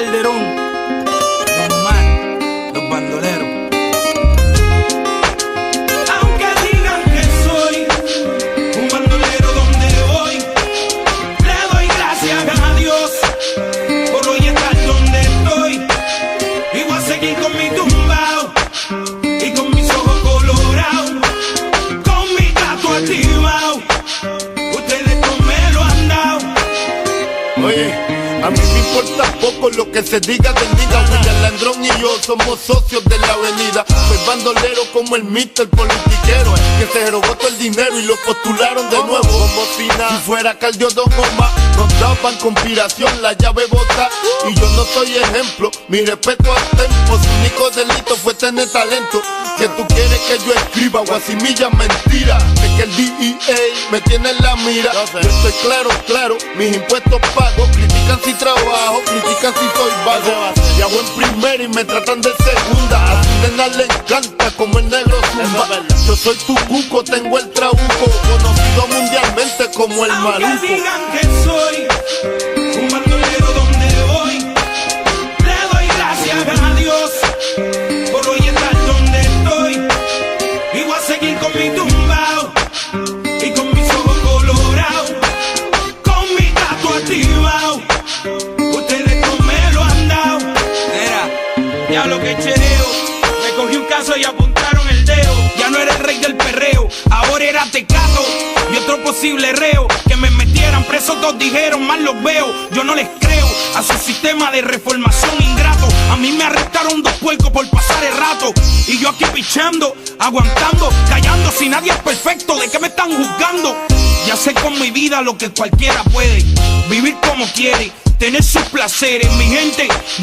Calderón, Don Mar, los bandoleros. Aunque digan que soy un bandolero donde voy, le doy gracias a Dios por hoy estar donde estoy. Y voy a seguir con mi tumbao y con mis ojos colorados, con mi gato activado. Ustedes no me lo han dado. Oye, a mí me importa poco lo que se diga del nigga. William Landrón y yo somos socios de la avenida. Soy bandolero como el Mr. politiquero, que se robó todo el dinero y lo postularon de nuevo. Como si fuera Caldiodón o más, nos daban conspiración, la llave bota. Y yo no soy ejemplo, mi respeto al tempo. Su único delito fue tener talento. Que tú quieres que yo escriba guasimilla mentira, es que el DEA me tiene en la mira. Yo estoy claro, mis impuestos pago. Critican si trabajo, critican si soy vago. Viajo en primera y me tratan de segunda. A su nena le encanta como el negro zumba. Yo soy tu cuco, tengo el trabuco, conocido mundialmente como el Aunque maluco. digan que soy un bandolero donde voy, le doy gracias a Dios por hoy estar donde estoy. Y voy a seguir con mi tumbao y con mis ojos colorados, con mi gato activado. Ustedes no me lo han dado. Mira, ya lo que chereo, me cogí un caso y apuntaron el dedo. Ya no era el rey del perreo, ahora era Tecato y otro posible reo. Que me metieran preso, todos dijeron, mal los veo. Yo no les creo a su sistema de reformación ingrato. A mí me arrestaron 2 puercos por pasar el rato, y yo aquí pichando, aguantando, callando. Si nadie es perfecto, ¿de qué me están juzgando? Ya sé con mi vida lo que cualquiera puede, vivir como quiere, tener sus placeres. Mi gente